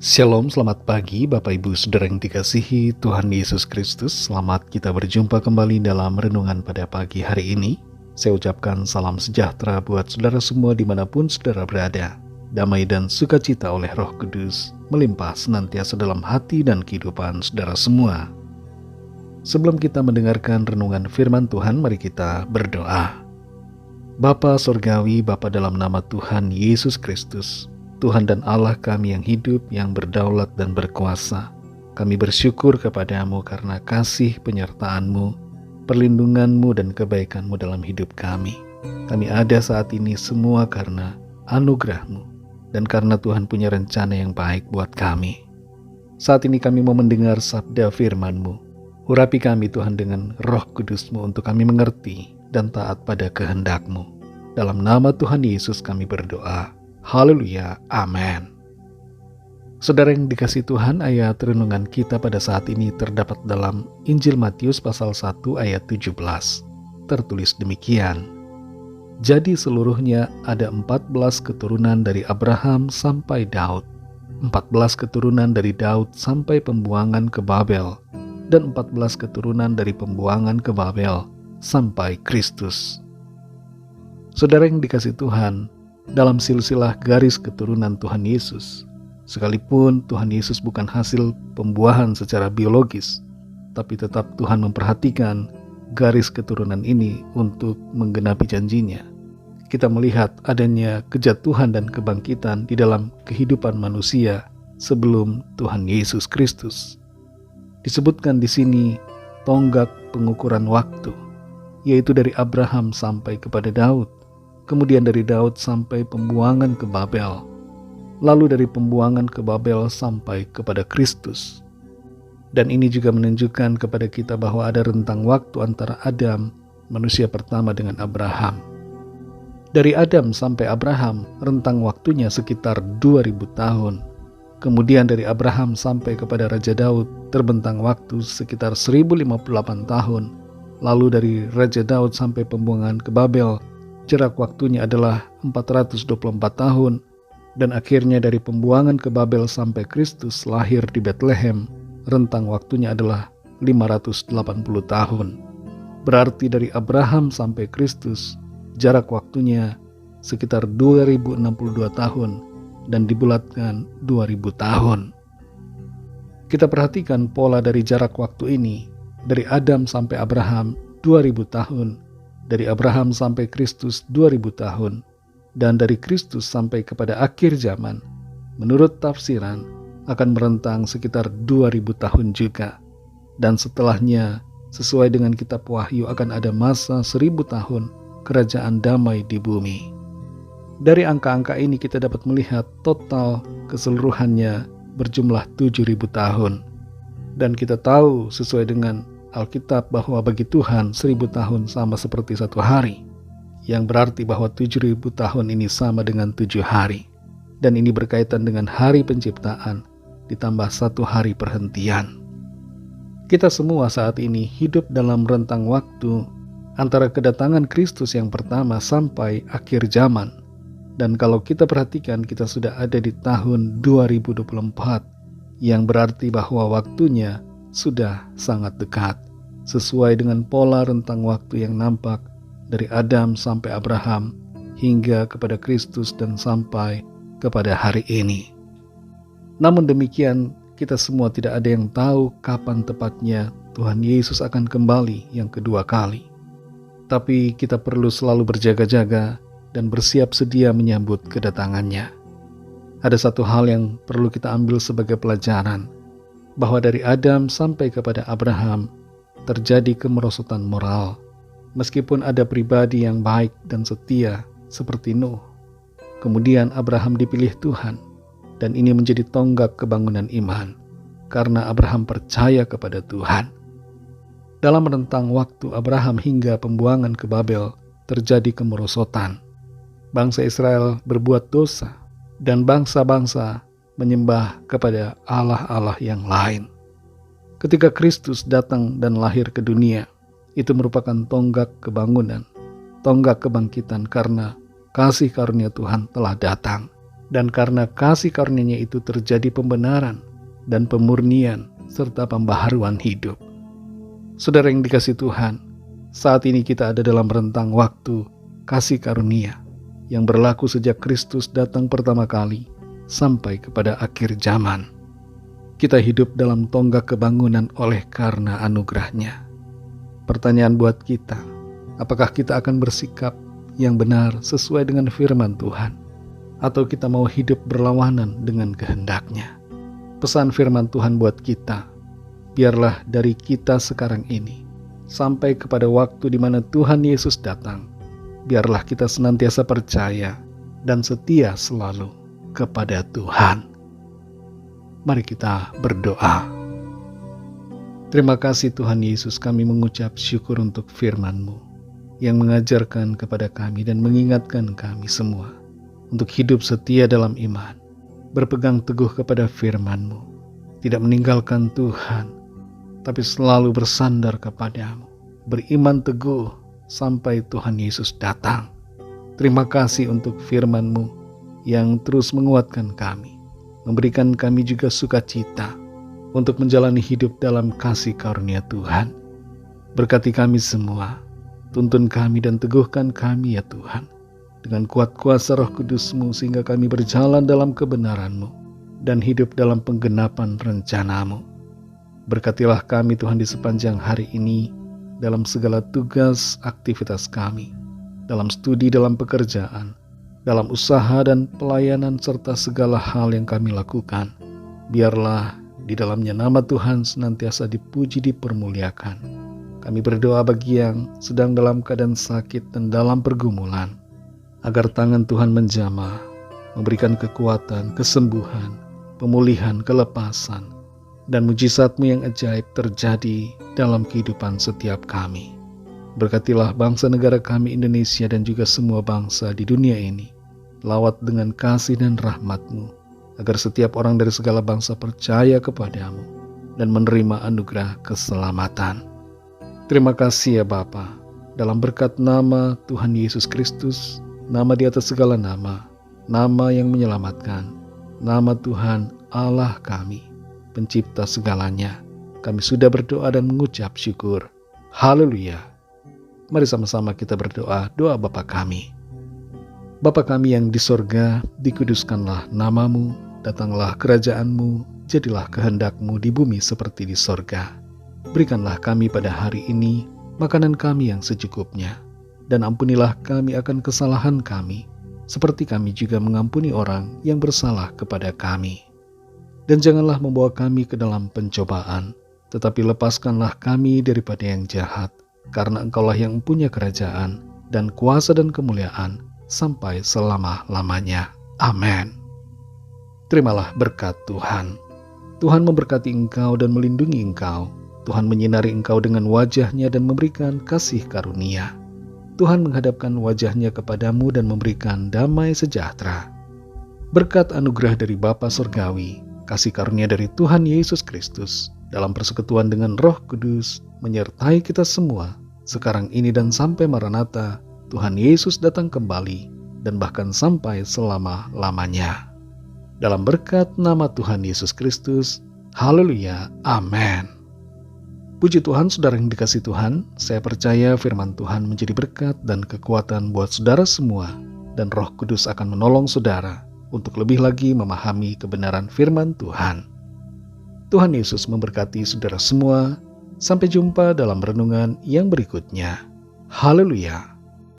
Shalom, selamat pagi Bapak Ibu Saudara yang dikasihi Tuhan Yesus Kristus. Selamat kita berjumpa kembali dalam renungan pada pagi hari ini. Saya ucapkan salam sejahtera buat saudara semua dimanapun saudara berada. Damai dan sukacita oleh Roh Kudus melimpah senantiasa dalam hati dan kehidupan saudara semua. Sebelum kita mendengarkan renungan firman Tuhan, mari kita berdoa. Bapa Sorgawi, Bapa dalam nama Tuhan Yesus Kristus, Tuhan dan Allah kami yang hidup, yang berdaulat dan berkuasa. Kami bersyukur kepadamu karena kasih penyertaan-Mu, perlindungan-Mu dan kebaikan-Mu dalam hidup kami. Kami ada saat ini semua karena anugerah-Mu dan karena Tuhan punya rencana yang baik buat kami. Saat ini kami mau mendengar sabda firman-Mu. Urapi kami Tuhan dengan Roh Kudus-Mu untuk kami mengerti dan taat pada kehendak-Mu. Dalam nama Tuhan Yesus kami berdoa. Haleluya, amin. Saudara yang dikasihi Tuhan, ayat renungan kita pada saat ini terdapat dalam Injil Matius pasal 1 ayat 17. Tertulis demikian. Jadi seluruhnya ada 14 keturunan dari Abraham sampai Daud, 14 keturunan dari Daud sampai pembuangan ke Babel, dan 14 keturunan dari pembuangan ke Babel sampai Kristus. Saudara yang dikasihi Tuhan, dalam silsilah garis keturunan Tuhan Yesus, sekalipun Tuhan Yesus bukan hasil pembuahan secara biologis, tapi tetap Tuhan memperhatikan garis keturunan ini untuk menggenapi janjinya. Kita melihat adanya kejatuhan dan kebangkitan di dalam kehidupan manusia sebelum Tuhan Yesus Kristus. Disebutkan di sini tonggak pengukuran waktu, yaitu dari Abraham sampai kepada Daud, kemudian dari Daud sampai pembuangan ke Babel, lalu dari pembuangan ke Babel sampai kepada Kristus. Dan ini juga menunjukkan kepada kita bahwa ada rentang waktu antara Adam, manusia pertama, dengan Abraham. Dari Adam sampai Abraham, rentang waktunya sekitar 2000 tahun. Kemudian dari Abraham sampai kepada Raja Daud, terbentang waktu sekitar 1058 tahun. Lalu dari Raja Daud sampai pembuangan ke Babel, jarak waktunya adalah 424 tahun, dan akhirnya dari pembuangan ke Babel sampai Kristus lahir di Bethlehem, rentang waktunya adalah 580 tahun. Berarti dari Abraham sampai Kristus, jarak waktunya sekitar 2062 tahun, dan dibulatkan 2000 tahun. Kita perhatikan pola dari jarak waktu ini. Dari Adam sampai Abraham 2000 tahun, dari Abraham sampai Kristus 2000 tahun, dan dari Kristus sampai kepada akhir zaman, menurut tafsiran, akan merentang sekitar 2000 tahun juga. Dan setelahnya, sesuai dengan kitab Wahyu, akan ada masa 1000 tahun kerajaan damai di bumi. Dari angka-angka ini kita dapat melihat total keseluruhannya berjumlah 7000 tahun. Dan kita tahu sesuai dengan Alkitab bahwa bagi Tuhan 1000 tahun sama seperti satu hari, yang berarti bahwa 7000 tahun ini sama dengan 7 hari. Dan ini berkaitan dengan hari penciptaan ditambah 1 hari perhentian. Kita semua saat ini hidup dalam rentang waktu antara kedatangan Kristus yang pertama sampai akhir zaman. Dan kalau kita perhatikan, kita sudah ada di tahun 2024, yang berarti bahwa waktunya sudah sangat dekat, sesuai dengan pola rentang waktu yang nampak dari Adam sampai Abraham hingga kepada Kristus dan sampai kepada hari ini. Namun demikian, kita semua tidak ada yang tahu kapan tepatnya Tuhan Yesus akan kembali yang kedua kali. Tapi kita perlu selalu berjaga-jaga dan bersiap sedia menyambut kedatangannya. Ada satu hal yang perlu kita ambil sebagai pelajaran, bahwa dari Adam sampai kepada Abraham terjadi kemerosotan moral, meskipun ada pribadi yang baik dan setia seperti Nuh. Kemudian Abraham dipilih Tuhan, dan ini menjadi tonggak kebangunan iman, karena Abraham percaya kepada Tuhan. Dalam rentang waktu Abraham hingga pembuangan ke Babel, terjadi kemerosotan. Bangsa Israel berbuat dosa, dan bangsa-bangsa menyembah kepada allah-allah yang lain. Ketika Kristus datang dan lahir ke dunia, itu merupakan tonggak kebangunan, tonggak kebangkitan, karena kasih karunia Tuhan telah datang. Dan karena kasih karunia-Nya itu terjadi pembenaran dan pemurnian serta pembaharuan hidup. Saudara yang dikasihi Tuhan, saat ini kita ada dalam rentang waktu kasih karunia yang berlaku sejak Kristus datang pertama kali sampai kepada akhir zaman. Kita hidup dalam tonggak kebangunan oleh karena anugerah-Nya. Pertanyaan buat kita, apakah kita akan bersikap yang benar sesuai dengan firman Tuhan, atau kita mau hidup berlawanan dengan kehendak-Nya? Pesan firman Tuhan buat kita, biarlah dari kita sekarang ini sampai kepada waktu di mana Tuhan Yesus datang, biarlah kita senantiasa percaya dan setia selalu kepada Tuhan. Mari kita berdoa. Terima kasih Tuhan Yesus, kami mengucap syukur untuk firman-Mu yang mengajarkan kepada kami dan mengingatkan kami semua untuk hidup setia dalam iman, berpegang teguh kepada firman-Mu, tidak meninggalkan Tuhan, tapi selalu bersandar kepadamu, beriman teguh sampai Tuhan Yesus datang. Terima kasih untuk firman-Mu yang terus menguatkan kami, memberikan kami juga sukacita untuk menjalani hidup dalam kasih karunia Tuhan. Berkati kami semua, tuntun kami dan teguhkan kami ya Tuhan, dengan kuat kuasa Roh Kudus-Mu sehingga kami berjalan dalam kebenaran-Mu dan hidup dalam penggenapan rencana-Mu. Berkatilah kami Tuhan di sepanjang hari ini, dalam segala tugas aktivitas kami, dalam studi, dalam pekerjaan, dalam usaha dan pelayanan serta segala hal yang kami lakukan. Biarlah di dalamnya nama Tuhan senantiasa dipuji, dipermuliakan. Kami berdoa bagi yang sedang dalam keadaan sakit dan dalam pergumulan, agar tangan Tuhan menjamah, memberikan kekuatan, kesembuhan, pemulihan, kelepasan, dan mujizat-Mu yang ajaib terjadi dalam kehidupan setiap kami. Berkatilah bangsa negara kami Indonesia dan juga semua bangsa di dunia ini, lawat dengan kasih dan rahmat-Mu, agar setiap orang dari segala bangsa percaya kepadamu dan menerima anugerah keselamatan. Terima kasih ya Bapa, dalam berkat nama Tuhan Yesus Kristus, nama di atas segala nama, nama yang menyelamatkan, nama Tuhan Allah kami, Pencipta segalanya, kami sudah berdoa dan mengucap syukur. Haleluya. Mari sama-sama kita berdoa, doa Bapa kami. Bapa kami yang di sorga, dikuduskanlah nama-Mu, datanglah kerajaan-Mu, jadilah kehendak-Mu di bumi seperti di sorga. Berikanlah kami pada hari ini makanan kami yang secukupnya, dan ampunilah kami akan kesalahan kami, seperti kami juga mengampuni orang yang bersalah kepada kami. Dan janganlah membawa kami ke dalam pencobaan, tetapi lepaskanlah kami daripada yang jahat, karena Engkaulah yang punya kerajaan dan kuasa dan kemuliaan sampai selama-lamanya. Amin. Terimalah berkat Tuhan. Tuhan memberkati engkau dan melindungi engkau. Tuhan menyinari engkau dengan wajah-Nya dan memberikan kasih karunia. Tuhan menghadapkan wajah-Nya kepadamu dan memberikan damai sejahtera. Berkat anugerah dari Bapa Surgawi, kasih karunia dari Tuhan Yesus Kristus, dalam persekutuan dengan Roh Kudus, menyertai kita semua, sekarang ini dan sampai Maranatha, Tuhan Yesus datang kembali, dan bahkan sampai selama-lamanya. Dalam berkat nama Tuhan Yesus Kristus, haleluya, amin. Puji Tuhan, saudara yang dikasihi Tuhan, saya percaya firman Tuhan menjadi berkat dan kekuatan buat saudara semua, dan Roh Kudus akan menolong saudara untuk lebih lagi memahami kebenaran firman Tuhan. Tuhan Yesus memberkati saudara semua. Sampai jumpa dalam renungan yang berikutnya. Haleluya.